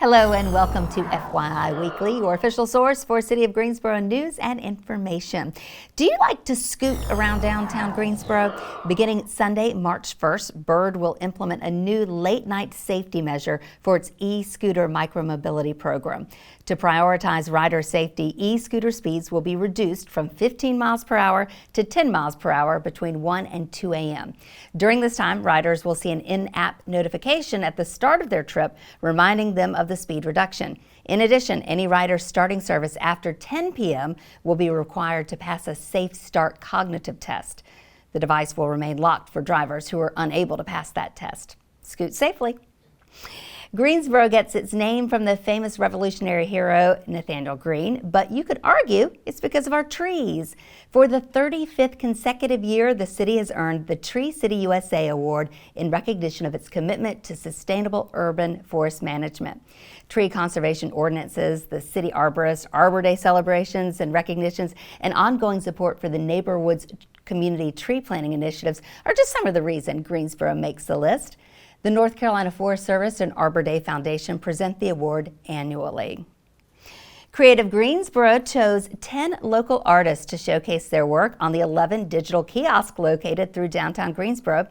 Hello and welcome to FYI Weekly, your official source for City of Greensboro news and information. Do you like to scoot around downtown Greensboro? Beginning Sunday, March 1st, Bird will implement a new late-night safety measure for its e-scooter micromobility program. To prioritize rider safety, e-scooter speeds will be reduced from 15 miles per hour to 10 miles per hour between 1 and 2 a.m. During this time, riders will see an in-app notification at the start of their trip reminding them of the speed reduction. In addition, any rider starting service after 10 p.m. will be required to pass a Safe Start cognitive test. The device will remain locked for drivers who are unable to pass that test. Scoot safely. Greensboro gets its name from the famous revolutionary hero Nathaniel Greene, but you could argue it's because of our trees. For the 35th consecutive year, the city has earned the Tree City USA Award in recognition of its commitment to sustainable urban forest management. Tree conservation ordinances, the city arborist, Arbor Day celebrations and recognitions, and ongoing support for the Neighborhoods community tree planting initiatives are just some of the reasons Greensboro makes the list. The North Carolina Forest Service and Arbor Day Foundation present the award annually. Creative Greensboro chose 10 local artists to showcase their work on the 11 digital kiosks located through downtown Greensboro.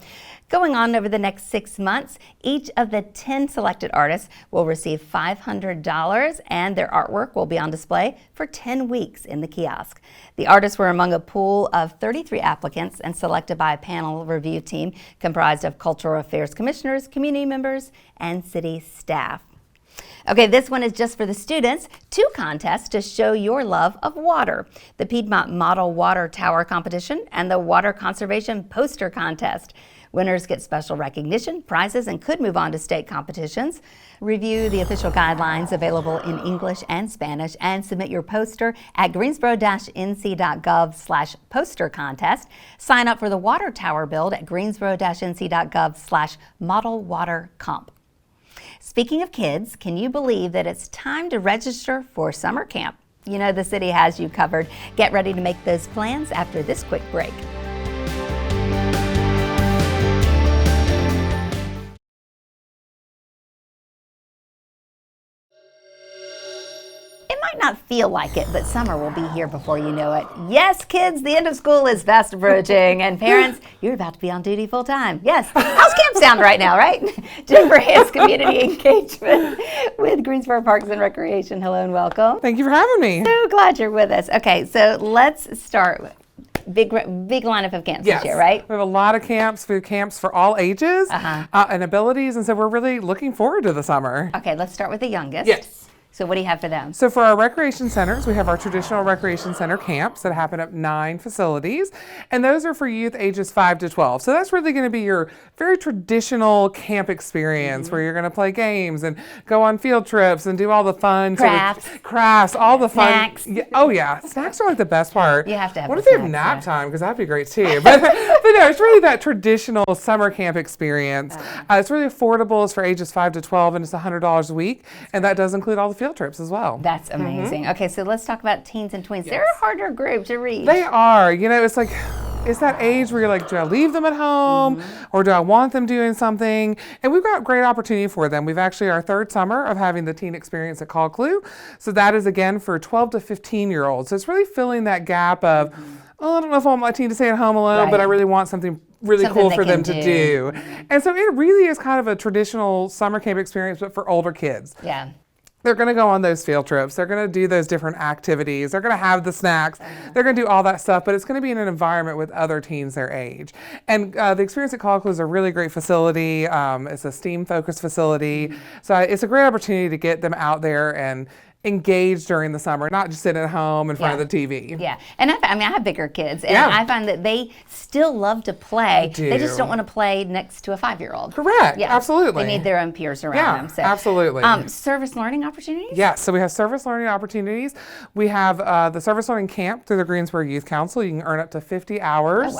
Going on over the next 6 months, each of the 10 selected artists will receive $500 and their artwork will be on display for 10 weeks in the kiosk. The artists were among a pool of 33 applicants and selected by a panel review team comprised of cultural affairs commissioners, community members, and city staff. Okay, this one is just for the students. 2 contests to show your love of water. The Piedmont Model Water Tower Competition and the Water Conservation Poster Contest. Winners get special recognition, prizes, and could move on to state competitions. Review the official guidelines available in English and Spanish and submit your poster at greensboro-nc.gov/poster contest. Sign up for the water tower build at greensboro-nc.gov/model water comp. Speaking of kids, can you believe that it's time to register for summer camp? You know the city has you covered. Get ready to make those plans after this quick break. It might not feel like it, but summer will be here before you know it. Yes, kids, the end of school is fast approaching, and parents, you're about to be on duty full time. Yes, how's camp sound right now, right? Jennifer Hayes, Community Engagement with Greensboro Parks and Recreation. Hello and welcome. Thank you for having me. So glad you're with us. Okay, so let's start with big lineup of camps this year, right? We have a lot of camps, food camps for all ages and abilities, and so we're really looking forward to the summer. Okay, let's start with the youngest. Yes. So what do you have for them? So for our recreation centers, we have our traditional recreation center camps that happen at 9 facilities, and those are for youth ages 5 to 12. So that's really going to be your very traditional camp experience where you're going to play games and go on field trips and do all the fun crafts, all the fun. Snacks. Yeah, oh yeah, snacks are like the best part. You have to have What if they have nap time? Because that'd be great too. But no, it's really that traditional summer camp experience. It's really affordable. It's for ages 5 to 12, and it's $100 a week, and that does include all the field trips as well. That's amazing. Okay, so let's talk about teens and tweens. They're a harder group to reach. They are. You know, it's like, it's that age where you're like, do I leave them at home or do I want them doing something? And we've got great opportunity for them. We've actually our 3rd summer of having the teen experience at Call Clue. So that is again for 12 to 15 year olds. So it's really filling that gap of, oh, I don't know if I want my teen to stay at home alone, but I really want something really cool for them to do. And so it really is kind of a traditional summer camp experience, but for older kids. Yeah. They're going to go on those field trips. They're going to do those different activities. They're going to have the snacks. They're going to do all that stuff, but it's going to be in an environment with other teens their age. And the experience at Call Clue is a really great facility. It's a STEAM-focused facility. So it's a great opportunity to get them out there and engage during the summer, not just sit at home in front of the TV. Yeah, and I have bigger kids, and I find that they still love to play. They just don't want to play next to a 5-year-old. Correct, absolutely. They need their own peers around them. So. Absolutely. Service learning opportunities? Yes, so we have service learning opportunities. We have the service learning camp through the Greensboro Youth Council. You can earn up to 50 hours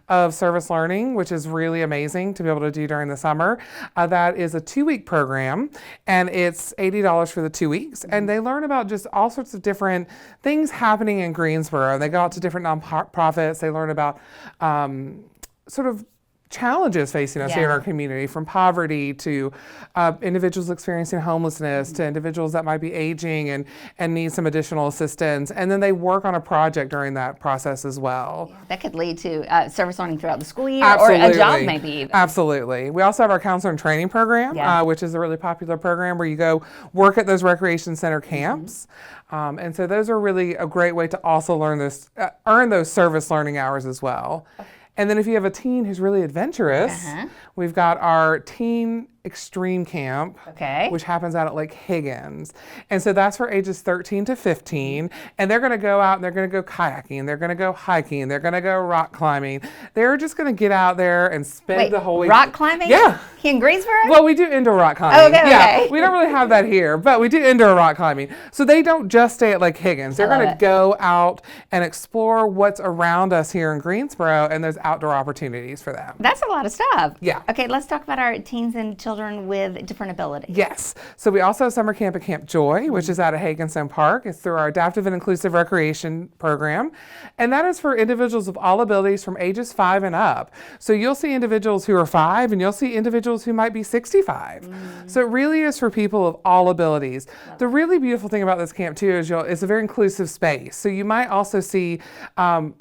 of service learning, which is really amazing to be able to do during the summer. That is a 2-week program, and it's $80 for the 2 weeks, and they learn about just all sorts of different things happening in Greensboro. They go out to different nonprofits. They learn about sort of challenges facing us here in our community, from poverty to individuals experiencing homelessness to individuals that might be aging and need some additional assistance. And then they work on a project during that process as well. Yeah, that could lead to service learning throughout the school year Absolutely. or a job maybe even. Absolutely. We also have our counselor and training program, which is a really popular program where you go work at those recreation center camps. And so those are really a great way to also earn those service learning hours as well. And then if you have a teen who's really adventurous, we've got our teen extreme camp, which happens out at Lake Higgins. And so that's for ages 13 to 15. And they're going to go out and they're going to go kayaking, they're going to go hiking, they're going to go rock climbing. They're just going to get out there and spend the whole week. Rock climbing? Yeah. In Greensboro? Well, we do indoor rock climbing. Okay. We don't really have that here, but we do indoor rock climbing. So they don't just stay at Lake Higgins. They're going to go out and explore what's around us here in Greensboro and those outdoor opportunities for them. That's a lot of stuff. Yeah. Okay, let's talk about our teens and children with different abilities. Yes. So we also have summer camp at Camp Joy, which is out at Higginson Park. It's through our Adaptive and Inclusive Recreation program. And that is for individuals of all abilities from ages 5 and up. So you'll see individuals who are 5 and you'll see individuals who might be 65. So it really is for people of all abilities. The really beautiful thing about this camp too is it's a very inclusive space. So you might also see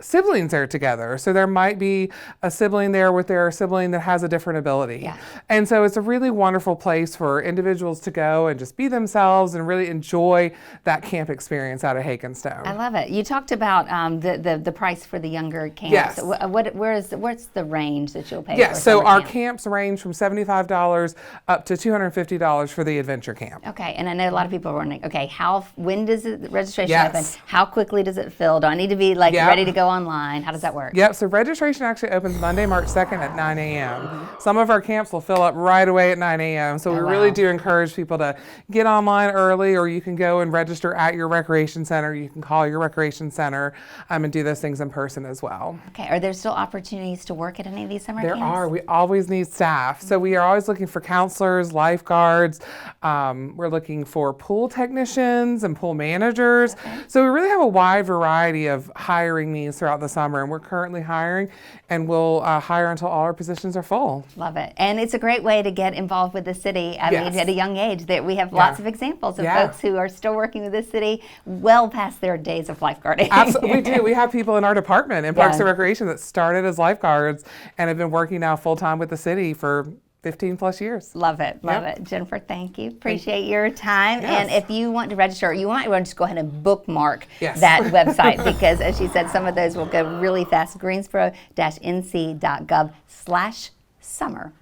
siblings there together. So there might be a sibling there with their sibling that has a different ability. Yeah. And so it's a really wonderful place for individuals to go and just be themselves and really enjoy that camp experience out of Hakenstone. I love it. You talked about the price for the younger camps. Yes. What's the range that you'll pay for? Yes, so our camp? camps range from $75 up to $250 for the adventure camp. Okay, and I know a lot of people are wondering, okay, when does the registration Yes. open? How quickly does it fill? Do I need to be ready to go online? How does that work? Yep, so registration actually opens Monday, March 2nd at 9 a.m. Some of our camps will fill up right away at 9 a.m. So we really do encourage people to get online early, or you can go and register at your recreation center. You can call your recreation center and do those things in person as well. Okay, are there still opportunities to work at any of these summer camps? There are. We always need staff. So we are always looking for counselors, lifeguards. We're looking for pool technicians and pool managers. So we really have a wide variety of hiring needs throughout the summer, and we're currently hiring, and we'll hire until all our positions are full. Love it. And it's a great way to get involved with the city. I mean, at a young age, that we have lots of examples of folks who are still working with this city well past their days of lifeguarding. Absolutely, we do. We have people in our department in Parks and Recreation that started as lifeguards and have been working now full time with the city for 15 plus years. Love it. Love it. Jennifer, thank you. Appreciate your time. Yes. And if you want to register, you might want to just go ahead and bookmark that website because, as she said, some of those will go really fast. Greensboro-nc.gov/summer.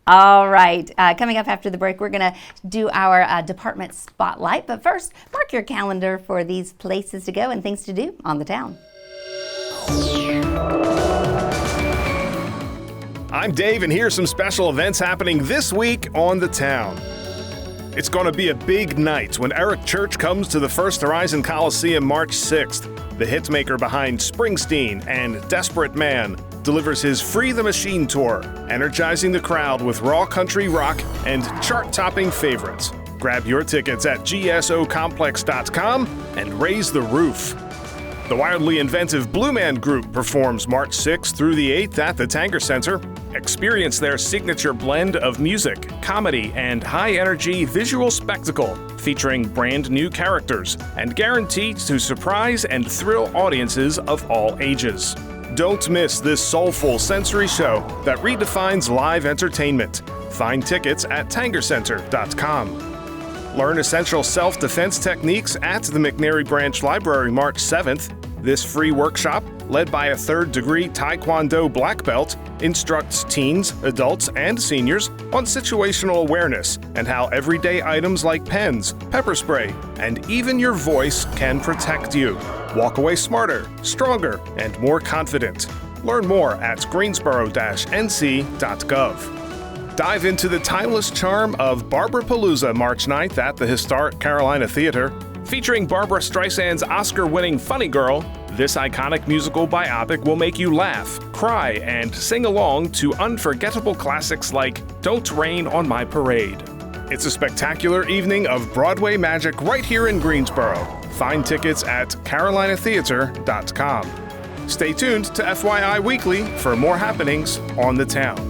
All right. Coming up after the break, we're going to do our department spotlight. But first, mark your calendar for these places to go and things to do on the town. I'm Dave, and here's some special events happening this week on the town. It's going to be a big night when Eric Church comes to the First Horizon Coliseum March 6th. The hitmaker behind Springsteen and Desperate Man delivers his Free the Machine tour, energizing the crowd with raw country rock and chart-topping favorites. Grab your tickets at gsocomplex.com and raise the roof. The wildly inventive Blue Man Group performs March 6th through the 8th at the Tanger Center. Experience their signature blend of music, comedy, and high-energy visual spectacle featuring brand new characters and guaranteed to surprise and thrill audiences of all ages. Don't miss this soulful sensory show that redefines live entertainment. Find tickets at tangercenter.com. Learn essential self-defense techniques at the McNary Branch Library March 7th. This free workshop, led by a third-degree Taekwondo black belt, instructs teens, adults, and seniors on situational awareness and how everyday items like pens, pepper spray, and even your voice can protect you. Walk away smarter, stronger, and more confident. Learn more at greensboro-nc.gov. Dive into the timeless charm of Barbara Palooza March 9th at the historic Carolina Theater. Featuring Barbara Streisand's Oscar-winning Funny Girl, this iconic musical biopic will make you laugh, cry, and sing along to unforgettable classics like Don't Rain on My Parade. It's a spectacular evening of Broadway magic right here in Greensboro. Find tickets at carolinatheater.com. Stay tuned to FYI Weekly for more happenings on the town.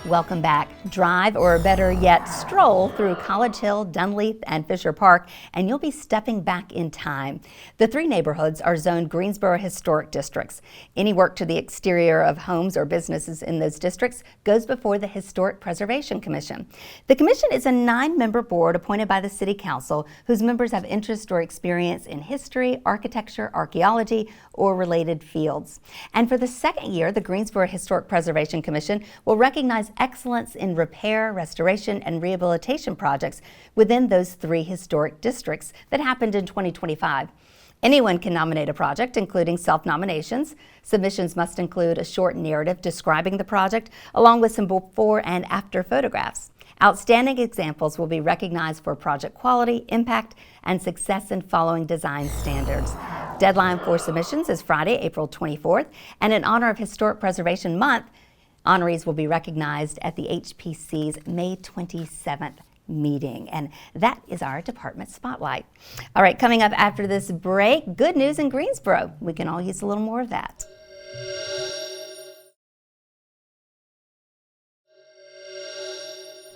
Welcome back. Drive, or better yet, stroll through College Hill, Dunleith, and Fisher Park, and you'll be stepping back in time. The three neighborhoods are zoned Greensboro Historic Districts. Any work to the exterior of homes or businesses in those districts goes before the Historic Preservation Commission. The commission is a 9-member board appointed by the City Council, whose members have interest or experience in history, architecture, archaeology, or related fields. And for the second year, the Greensboro Historic Preservation Commission will recognize excellence in repair, restoration, and rehabilitation projects within those 3 historic districts that happened in 2025. Anyone can nominate a project, including self-nominations. Submissions must include a short narrative describing the project, along with some before and after photographs. Outstanding examples will be recognized for project quality, impact, and success in following design standards. Deadline for submissions is Friday, April 24th, and in honor of Historic Preservation Month, honorees will be recognized at the HPC's May 27th meeting. And that is our department spotlight. All right, coming up after this break, good news in Greensboro. We can all use a little more of that.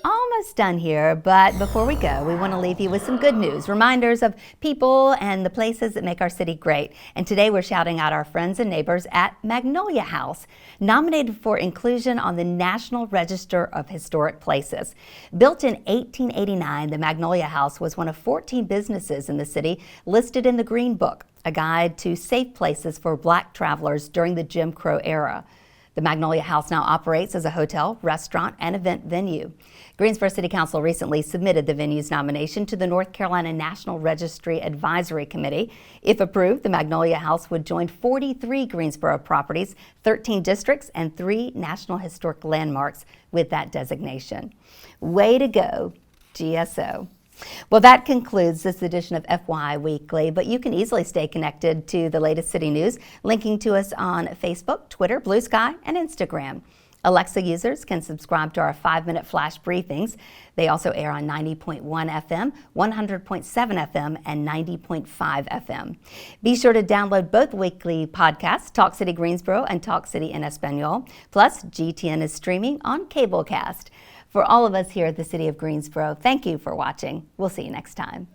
Almost done here, but before we go, we want to leave you with some good news, reminders of people and the places that make our city great. And today we're shouting out our friends and neighbors at Magnolia House, nominated for inclusion on the National Register of Historic Places. Built in 1889, the Magnolia House was one of 14 businesses in the city listed in the Green Book, a guide to safe places for Black travelers during the Jim Crow era. The Magnolia House now operates as a hotel, restaurant, and event venue. Greensboro City Council recently submitted the venue's nomination to the North Carolina National Registry Advisory Committee. If approved, the Magnolia House would join 43 Greensboro properties, 13 districts, and 3 National Historic Landmarks with that designation. Way to go, GSO. Well, that concludes this edition of FYI Weekly, but you can easily stay connected to the latest city news, linking to us on Facebook, Twitter, Blue Sky, and Instagram. Alexa users can subscribe to our 5-minute flash briefings. They also air on 90.1 FM, 100.7 FM, and 90.5 FM. Be sure to download both weekly podcasts, Talk City Greensboro and Talk City in Espanol. Plus, GTN is streaming on Cablecast. For all of us here at the City of Greensboro, thank you for watching. We'll see you next time.